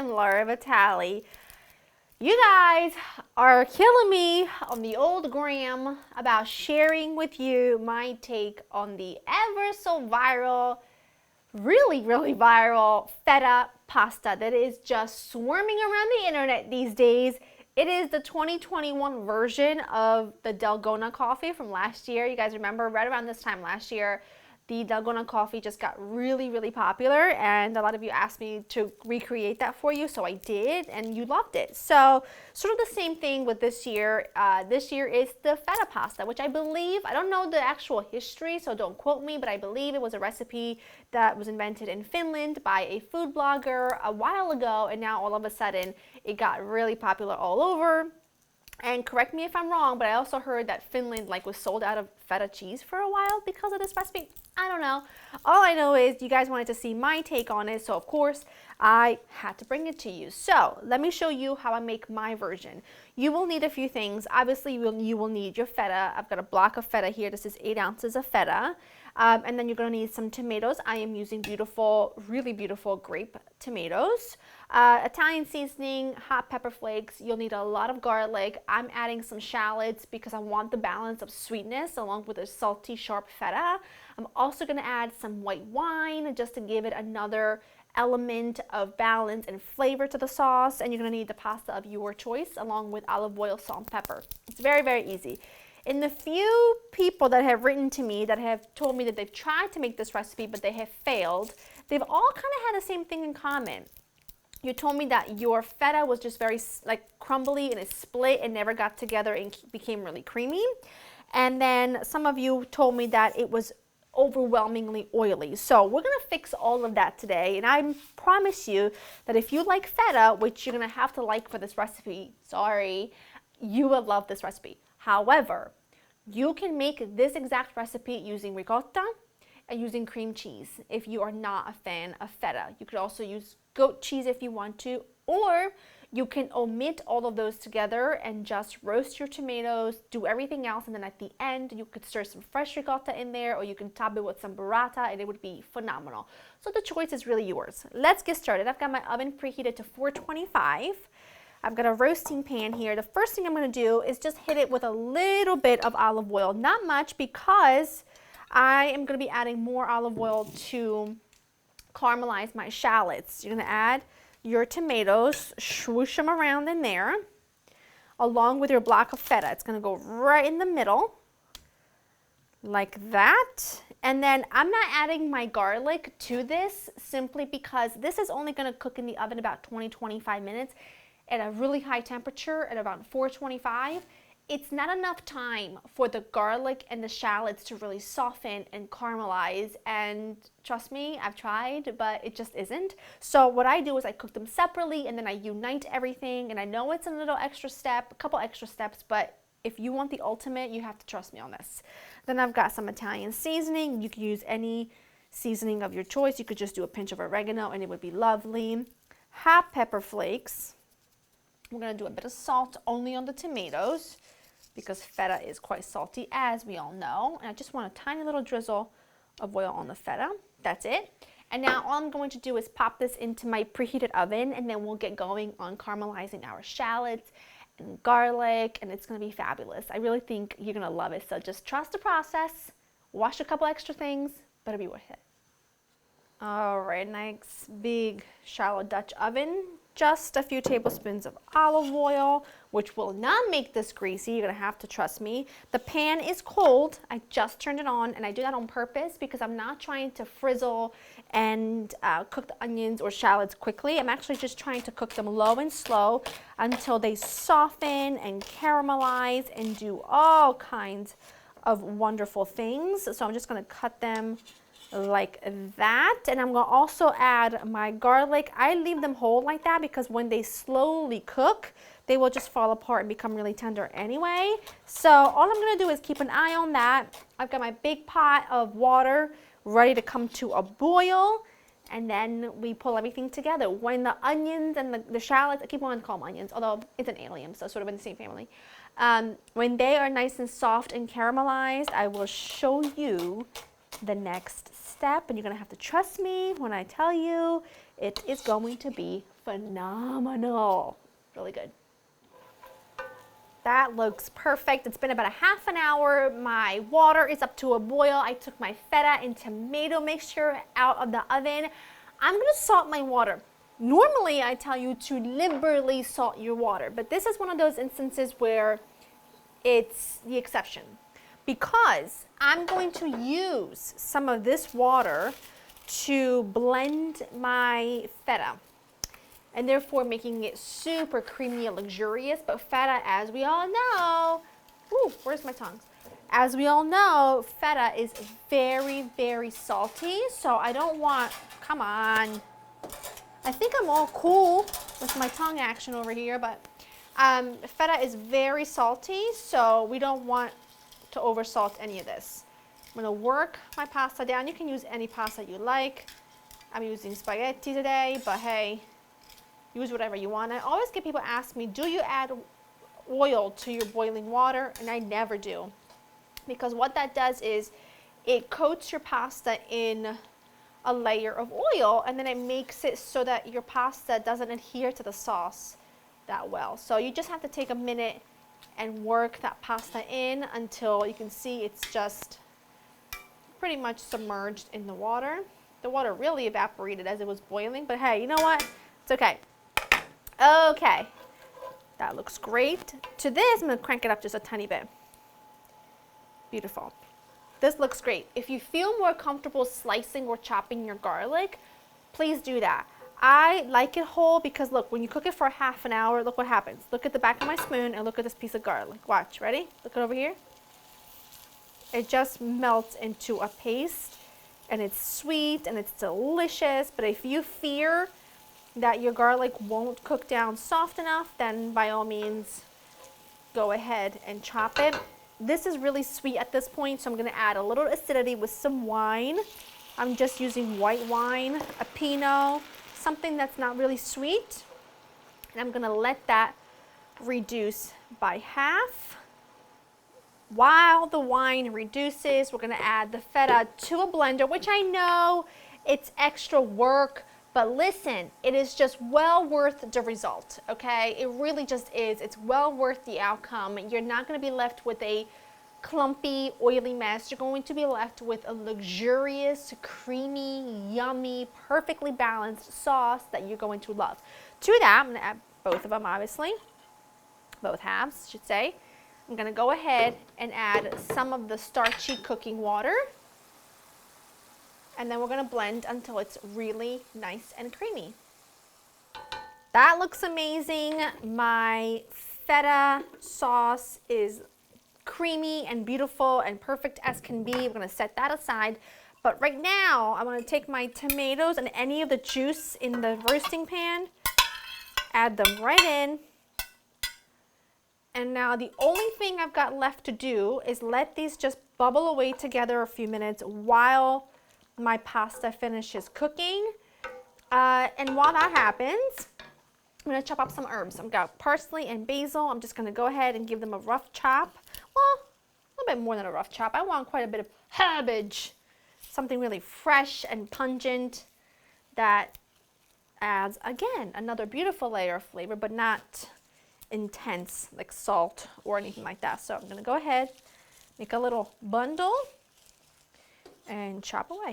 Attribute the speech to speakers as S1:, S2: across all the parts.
S1: am Laura Vitale. You guys are killing me on the old gram about sharing with you my take on the ever so viral, really viral feta pasta that is just swarming around the internet these days. It is the 2021 version of the Dalgona coffee from last year. You guys remember right around this time last year, the Dalgona coffee just got really popular, and a lot of you asked me to recreate that for you, so I did, and you loved it. So sort of the same thing with this year. This year is the feta pasta, which I believe, I don't know the actual history, so don't quote me, but I believe it was a recipe that was invented in Finland by a food blogger a while ago, and now all of a sudden it got really popular all over. And correct me if I'm wrong, but I also heard that Finland was sold out of feta cheese for a while because of this recipe. I don't know. All I know is you guys wanted to see my take on it, so of course I had to bring it to you. So let me show you how I make my version. You will need a few things. Obviously you will need your feta. I've got a block of feta here. This is 8 ounces of feta. And then you're going to need some tomatoes. I am using beautiful, really beautiful grape tomatoes. Italian seasoning, hot pepper flakes. You'll need a lot of garlic. I'm adding some shallots because I want the balance of sweetness along with a salty, sharp feta. I'm also going to add some white wine just to give it another element of balance and flavor to the sauce. And you're going to need the pasta of your choice along with olive oil, salt, and pepper. It's very easy. And the few people that have written to me that have told me that they've tried to make this recipe but they have failed, they've all kind of had the same thing in common. You told me that your feta was just very crumbly and it split and never got together and became really creamy. And then some of you told me that it was overwhelmingly oily. So we're going to fix all of that today, and I promise you that if you like feta, which you're going to have to like for this recipe, sorry, you will love this recipe. However, you can make this exact recipe using ricotta and using cream cheese if you are not a fan of feta. You could also use goat cheese if you want to, or you can omit all of those together and just roast your tomatoes, do everything else, and then at the end you could stir some fresh ricotta in there, or you can top it with some burrata and it would be phenomenal. So the choice is really yours. Let's get started. I've got my oven preheated to 425. I've got a roasting pan here. The first thing I'm going to do is just hit it with a little bit of olive oil. Not much, because I am going to be adding more olive oil to caramelize my shallots. You're going to add your tomatoes, swoosh them around in there, along with your block of feta. It's going to go right in the middle, like that. And then I'm not adding my garlic to this simply because this is only going to cook in the oven about 20-25 minutes at a really high temperature at about 425. It's not enough time for the garlic and the shallots to really soften and caramelize, and trust me, I've tried, but it just isn't. So what I do is I cook them separately and then I unite everything, and I know it's a little extra step, a couple extra steps, but if you want the ultimate, you have to trust me on this. Then I've got some Italian seasoning. You can use any seasoning of your choice. You could just do a pinch of oregano and it would be lovely. Hot pepper flakes. We're going to do a bit of salt only on the tomatoes because feta is quite salty, as we all know. And I just want a tiny little drizzle of oil on the feta. That's it. And now all I'm going to do is pop this into my preheated oven, and then we'll get going on caramelizing our shallots and garlic, and it's going to be fabulous. I really think you're going to love it. So just trust the process, wash a couple extra things, but it'll be worth it. All right, nice big shallow Dutch oven. Just a few tablespoons of olive oil, which will not make this greasy. You're gonna have to trust me. The pan is cold. I just turned it on, and I do that on purpose because I'm not trying to frizzle and cook the onions or shallots quickly. I'm actually just trying to cook them low and slow until they soften and caramelize and do all kinds of wonderful things. So I'm just gonna cut them like that, and I'm going to also add my garlic. I leave them whole like that because when they slowly cook, they will just fall apart and become really tender anyway. So all I'm going to do is keep an eye on that. I've got my big pot of water ready to come to a boil, and then we pull everything together. When the onions and the shallots, I keep wanting to call them onions, although it's an allium, so sort of in the same family. When they are nice and soft and caramelized, I will show you the next step, and you're gonna have to trust me when I tell you It is going to be phenomenal. Really good. That looks perfect. It's been about a half an hour. My water is up to a boil. I took my feta and tomato mixture out of the oven. I'm gonna salt my water. Normally, I tell you to liberally salt your water, but this is one of those instances where it's the exception because I'm going to use some of this water to blend my feta and therefore making it super creamy and luxurious. But feta, as we all know, ooh, where's my tongs? As we all know, feta is very, very salty, so I don't want, come on. I think I'm all cool with my tongue action over here, but feta is very salty, so we don't want to oversalt any of this. I'm gonna work my pasta down. You can use any pasta you like. I'm using spaghetti today, but hey, use whatever you want. I always get people ask me, do you add oil to your boiling water? And I never do. Because what that does is it coats your pasta in a layer of oil, and then it makes it so that your pasta doesn't adhere to the sauce that well. So you just have to take a minute and work that pasta in until you can see it's just pretty much submerged in the water. The water really evaporated as it was boiling, but hey, you know what? It's okay. Okay, that looks great. To this, I'm gonna crank it up just a tiny bit. Beautiful. This looks great. If you feel more comfortable slicing or chopping your garlic, please do that. I like it whole because look, when you cook it for half an hour, look what happens. Look at the back of my spoon and look at this piece of garlic. Watch, ready? Look over here. It just melts into a paste and it's sweet and it's delicious. But if you fear that your garlic won't cook down soft enough, then by all means, go ahead and chop it. This is really sweet at this point, so I'm gonna add a little acidity with some wine. I'm just using white wine, a Pinot, something that's not really sweet. And I'm gonna let that reduce by half. While the wine reduces, we're gonna add the feta to a blender, which I know it's extra work, but listen, it is just well worth the result, okay? It really just is. It's well worth the outcome. You're not gonna be left with a clumpy, oily mess. You're going to be left with a luxurious, creamy, yummy, perfectly balanced sauce that you're going to love. To that, I'm gonna add both of them, obviously. Both halves, I should say. I'm gonna go ahead and add some of the starchy cooking water. And then we're gonna blend until it's really nice and creamy. That looks amazing. My feta sauce is creamy and beautiful and perfect as can be. We're gonna set that aside. But right now, I'm gonna take my tomatoes and any of the juice in the roasting pan, add them right in. And now the only thing I've got left to do is let these just bubble away together a few minutes while my pasta finishes cooking. And while that happens, I'm gonna chop up some herbs. I've got parsley and basil. I'm just gonna go ahead and give them a rough chop. Well, a little bit more than a rough chop. I want quite a bit of herbage. Something really fresh and pungent that adds, again, another beautiful layer of flavor, but not intense like salt or anything like that. So I'm gonna go ahead, make a little bundle and chop away.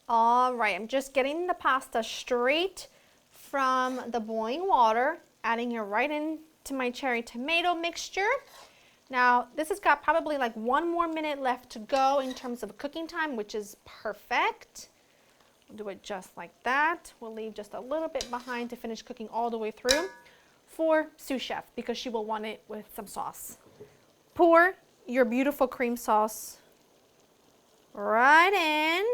S1: All right, I'm just getting the pasta straight from the boiling water, adding it right into my cherry tomato mixture. Now, this has got probably like 1 more minute left to go in terms of cooking time, which is perfect. We'll do it just like that. We'll leave just a little bit behind to finish cooking all the way through for sous chef because she will want it with some sauce. Pour your beautiful cream sauce right in,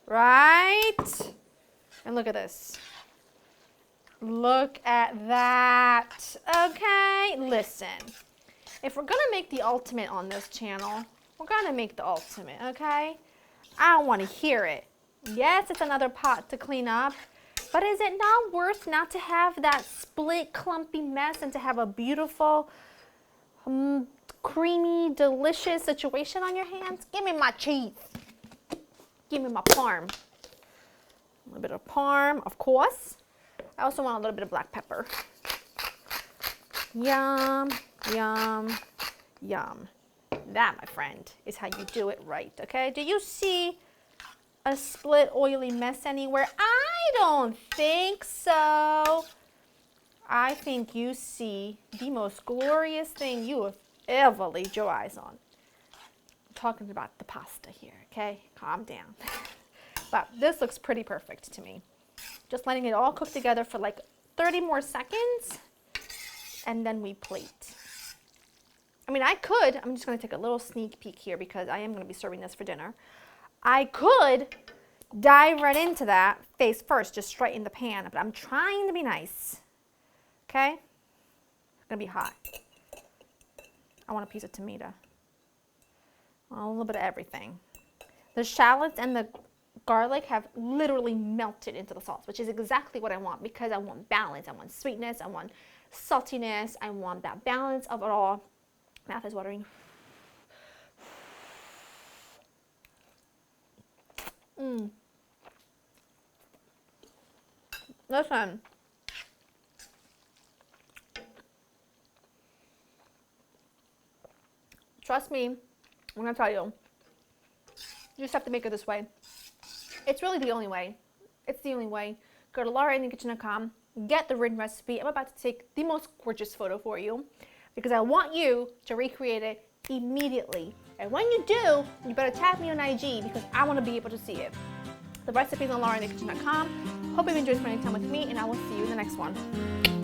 S1: right, and look at this. Look at that. Okay, listen. If we're gonna make the ultimate on this channel, we're gonna make the ultimate, okay? I don't wanna hear it. Yes, it's another pot to clean up, but is it not worth not to have that split, clumpy mess and to have a beautiful, creamy, delicious situation on your hands? Give me my cheese. Give me my parm. A little bit of parm, of course. I also want a little bit of black pepper. Yum, yum, yum. That, my friend, is how you do it right, okay? Do you see a split oily mess anywhere? I don't think so. I think you see the most glorious thing you have ever laid your eyes on. I'm talking about the pasta here, okay? Calm down. But this looks pretty perfect to me. Just letting it all cook together for like 30 more seconds, and then we plate. I mean, I'm just gonna take a little sneak peek here because I am gonna be serving this for dinner. I could dive right into that face first, just straight in the pan, but I'm trying to be nice, okay? It's gonna be hot. I want a piece of tomato. A little bit of everything. The shallots and the garlic have literally melted into the sauce, which is exactly what I want because I want balance. I want sweetness, I want saltiness, I want that balance of it all. Mouth is watering. Listen. Trust me when I tell you. You just have to make it this way. It's really the only way. It's the only way. Go to laurainthekitchen.com, get the written recipe. I'm about to take the most gorgeous photo for you because I want you to recreate it immediately. And when you do, you better tag me on IG because I want to be able to see it. The recipe is on laurainthekitchen.com. Hope you've enjoyed spending time with me, and I will see you in the next one.